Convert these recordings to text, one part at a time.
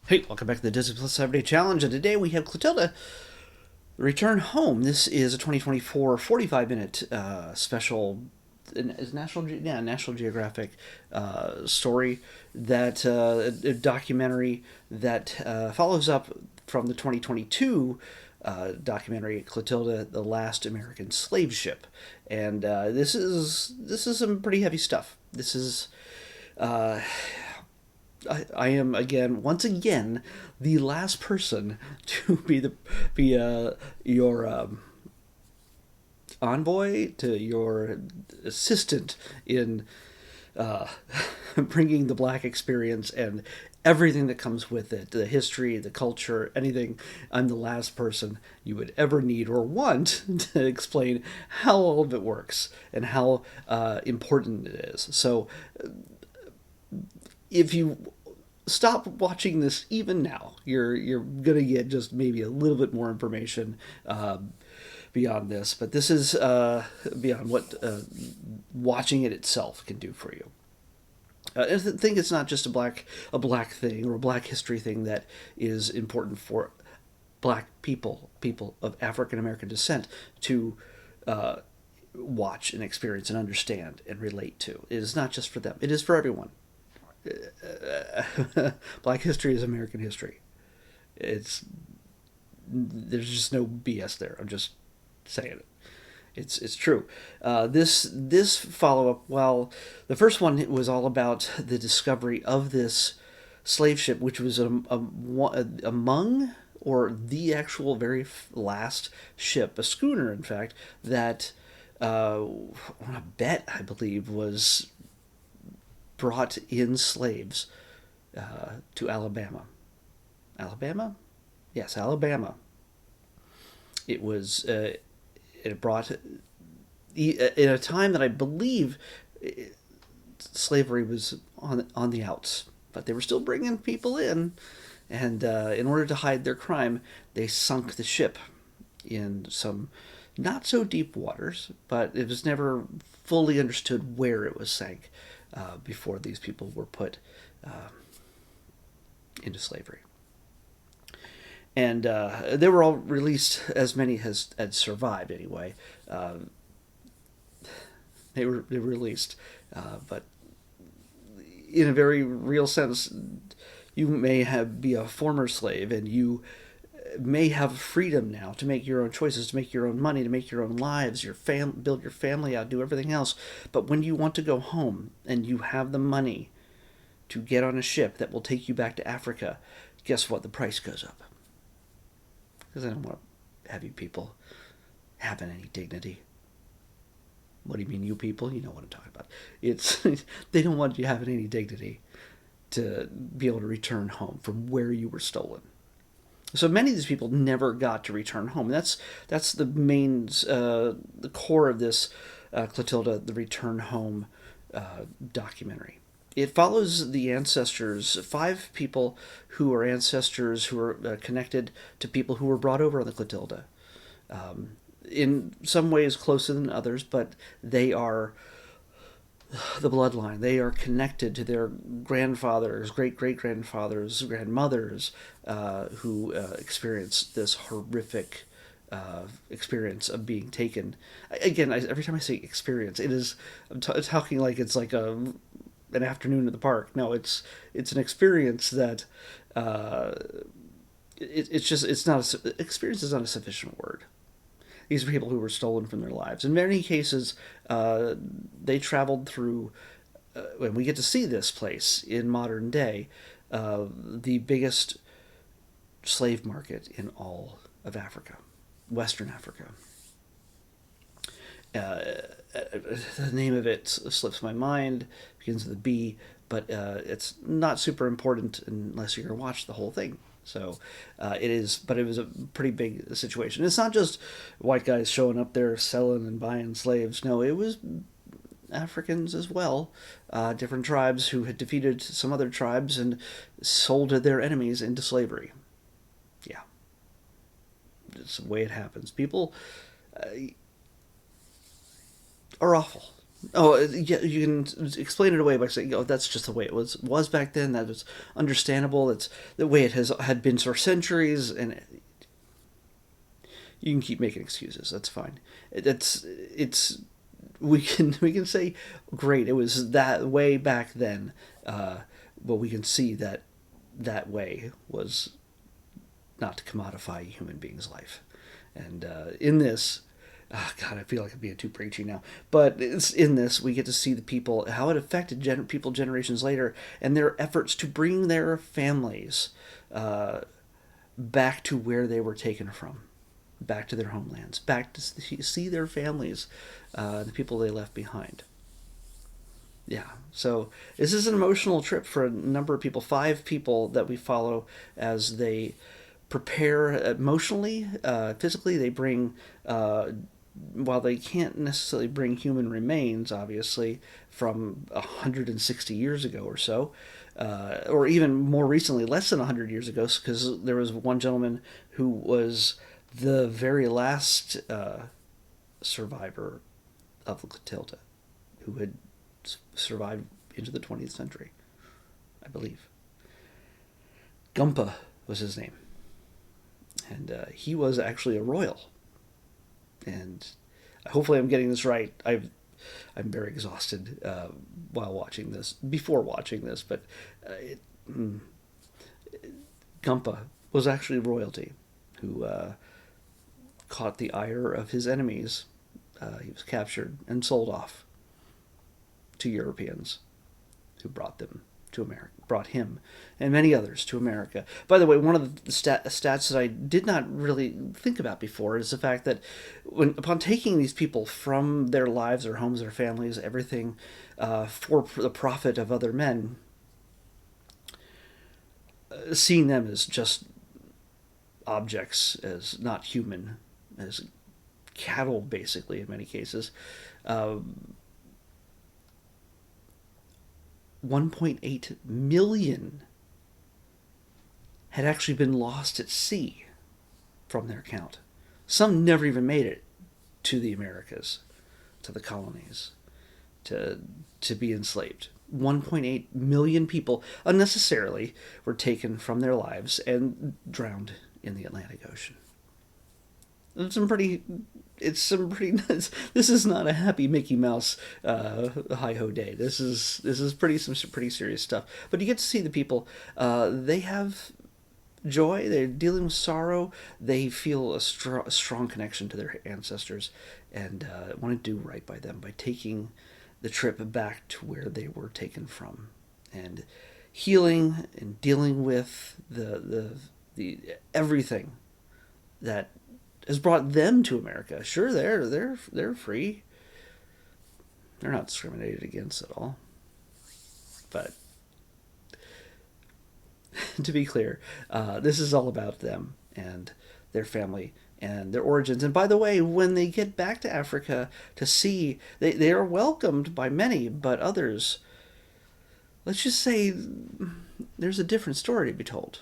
Hey, welcome back to the Disney Plus 7-Day Challenge, and today we have Clotilda return home. This is a 2024 45-minute special, is National Geographic story that a documentary that follows up from the 2022 documentary Clotilda, the Last American Slave Ship, and this is some pretty heavy stuff. This is I am once again, the last person to be your envoy, to your assistant in uh, bringing the Black experience and everything that comes with it, the history, the culture, anything. I'm the last person you would ever need or want to explain how all of it works and how important it is. So if you stop watching this even now, you're gonna get just maybe a little bit more information beyond this. But this is beyond what watching it itself can do for you. I think it's not just a black thing or a black history thing that is important for black people of African American descent to uh, watch and experience and understand and relate to. It is not just for them. It is for everyone. Black history is American history. It's There's just no BS there. I'm just saying it. It's true. This follow up. Well, the first one was all about the discovery of this slave ship, which was among or the actual very last ship, a schooner, in fact, that on a bet I believe was brought in slaves to Alabama. Alabama? Yes, Alabama. It was it brought in a time that I believe slavery was on the outs, but they were still bringing people in, and in order to hide their crime, they sunk the ship in some not so deep waters, but it was never fully understood where it was sank before these people were put into slavery. And they were all released, as many as had survived anyway. They were released, but in a very real sense, you may be a former slave, and you may have freedom now to make your own choices, to make your own money, to make your own lives, build your family out, do everything else. But when you want to go home and you have the money to get on a ship that will take you back to Africa, guess what? The price goes up. Because I don't want to have you people having any dignity. What do you mean, you people? You know what I'm talking about. It's They don't want you having any dignity to be able to return home from where you were stolen. So many of these people never got to return home. That's the main, the core of this Clotilda, the Return Home documentary. It follows the ancestors, five people who are ancestors who are connected to people who were brought over on the Clotilda. In some ways closer than others, but they are the bloodline. They are connected to their grandfathers, great great grandfathers, grandmothers who experienced this horrific experience of being taken. Again, every time I say experience, it is I'm talking like it's like an afternoon at the park. No, it's an experience that it's not experience is not a sufficient word. These are people who were stolen from their lives. In many cases, they traveled through, and we get to see this place in modern day, the biggest slave market in all of Africa, Western Africa. The name of it slips my mind, begins with a B, but it's not super important unless you're going to watch the whole thing. So it is, but it was a pretty big situation. It's not just white guys showing up there selling and buying slaves. No, it was Africans as well, different tribes who had defeated some other tribes and sold their enemies into slavery. Yeah, it's the way it happens. People are awful. Oh, yeah, you can explain it away by saying, "Oh, that's just the way it was back then. That was understandable. It's the way it has had been for centuries." And you can keep making excuses. That's fine. It's we can say, "Great, it was that way back then," but we can see that that way was not to commodify a human being's life. And in this, oh God, I feel like I'm being too preachy now. But it's in this we get to see the people, how it affected people generations later, and their efforts to bring their families back to where they were taken from, back to their homelands, back to see their families, the people they left behind. Yeah, so this is an emotional trip for a number of people. 5 people that we follow as they prepare emotionally, physically. They bring, while they can't necessarily bring human remains, obviously, from 160 years ago or so, or even more recently, less than 100 years ago, because there was one gentleman who was the very last survivor of the Clotilda, who had survived into the 20th century, I believe. Gumpa was his name. And he was actually a royal. And hopefully I'm getting this right. I'm very exhausted while watching this, before watching this, but Gumpa was actually royalty who caught the ire of his enemies. He was captured and sold off to Europeans who brought him and many others to America. By the way, one of the stats that I did not really think about before is the fact that upon taking these people from their lives, their homes, their families, everything, for the profit of other men, seeing them as just objects, as not human, as cattle, basically, in many cases. Uh, 1.8 million had actually been lost at sea from their count. Some never even made it to the Americas, to the colonies, to be enslaved. 1.8 million people unnecessarily were taken from their lives and drowned in the Atlantic Ocean. It's some pretty this is not a happy Mickey Mouse hi ho day. This is some pretty serious stuff. But you get to see the people. They have joy. They're dealing with sorrow. They feel a strong connection to their ancestors, and want to do right by them by taking the trip back to where they were taken from, and healing and dealing with the everything that has brought them to America. Sure, they're free. They're not discriminated against at all. But to be clear, this is all about them and their family and their origins. And by the way, when they get back to Africa to see, they are welcomed by many, but others, let's just say, there's a different story to be told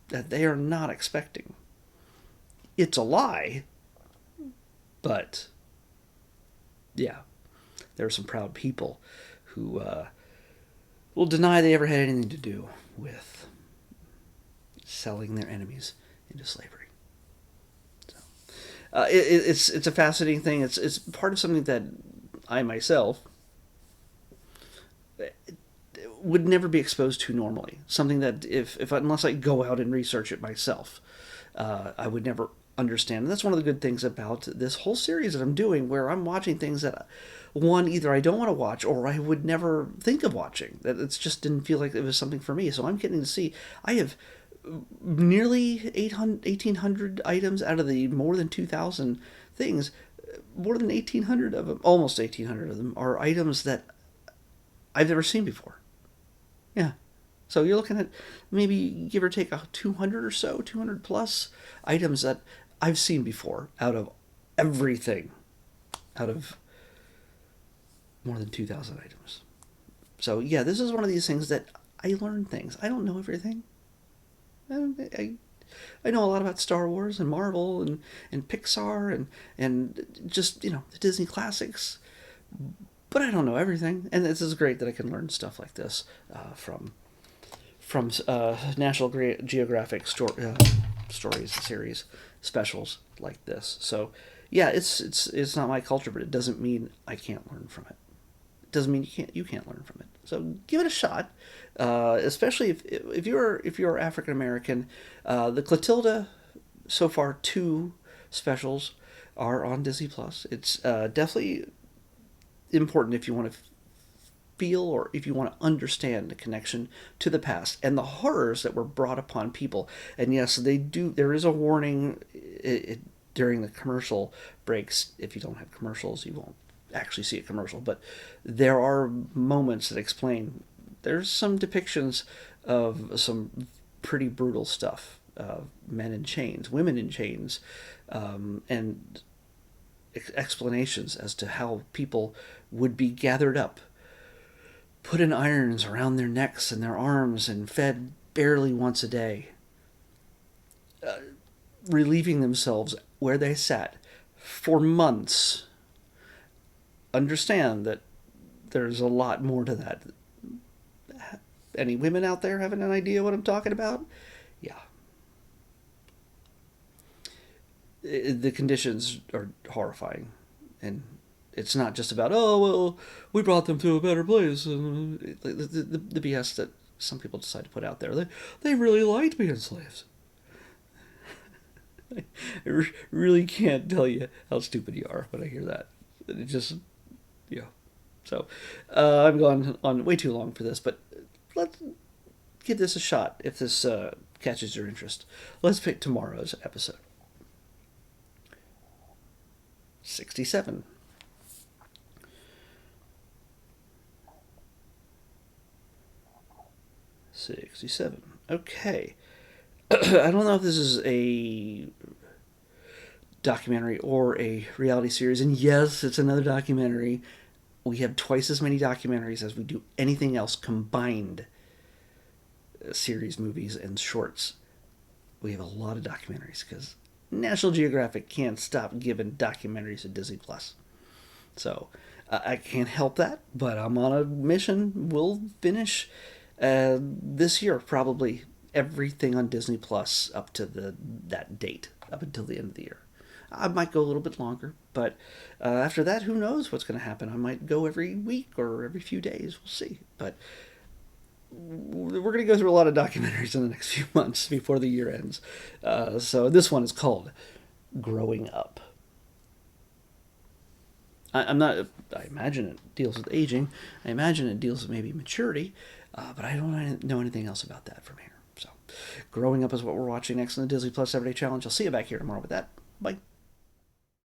that they are not expecting. It's a lie, but yeah, there are some proud people who will deny they ever had anything to do with selling their enemies into slavery. So, it's a fascinating thing. It's part of something that I myself would never be exposed to normally. Something that if unless I go out and research it myself, I would never understand. And that's one of the good things about this whole series that I'm doing, where I'm watching things that, one, either I don't want to watch or I would never think of watching. That it just didn't feel like it was something for me. So I'm getting to see. I have nearly 1,800 items out of the more than 2,000 things. More than 1,800 of them, almost 1,800 of them, are items that I've never seen before. Yeah. So you're looking at maybe give or take 200 or so, 200 plus items that I've seen before out of everything, out of more than 2,000 items. So yeah, this is one of these things that I learn things. I don't know everything. I know a lot about Star Wars and Marvel and Pixar and just, the Disney classics. but I don't know everything, and this is great that I can learn stuff like this from National Geographic stories, series, specials like this. So, yeah, it's not my culture, but it doesn't mean I can't learn from it. It doesn't mean you can't learn from it. So give it a shot, especially if you're African American. The Clotilda, so far, two specials are on Disney Plus. It's definitely important if you want to feel or if you want to understand the connection to the past and the horrors that were brought upon people. And yes, they do. There is a warning during the commercial breaks. If you don't have commercials, you won't actually see a commercial. But there are moments that explain. There's some depictions of some pretty brutal stuff. Men in chains, women in chains, and explanations as to how people would be gathered up, put in irons around their necks and their arms, and fed barely once a day, relieving themselves where they sat for months. Understand that there's a lot more to that. Any women out there having an idea what I'm talking about? Yeah. The conditions are horrifying, and it's not just about, oh well, we brought them to a better place, and the BS that some people decide to put out there. They really liked being slaves. I really can't tell you how stupid you are when I hear that. It just, yeah. So I'm going on way too long for this, but let's give this a shot if this catches your interest. Let's pick tomorrow's episode. 67. Okay. I don't know if this is a documentary or a reality series, and yes, it's another documentary. We have twice as many documentaries as we do anything else combined. Series, movies, and shorts. We have a lot of documentaries because National Geographic can't stop giving documentaries to Disney Plus. So I can't help that, but I'm on a mission. We'll finish this year probably everything on Disney Plus up to that date, up until the end of the year. I might go a little bit longer, but after that, who knows what's going to happen? I might go every week or every few days. We'll see. But we're going to go through a lot of documentaries in the next few months before the year ends. So this one is called Growing Up. I imagine it deals with aging. I imagine it deals with maybe maturity, but I don't know anything else about that from here. So, Growing Up is what we're watching next on the Disney Plus Everyday Challenge. I'll see you back here tomorrow with that. Bye.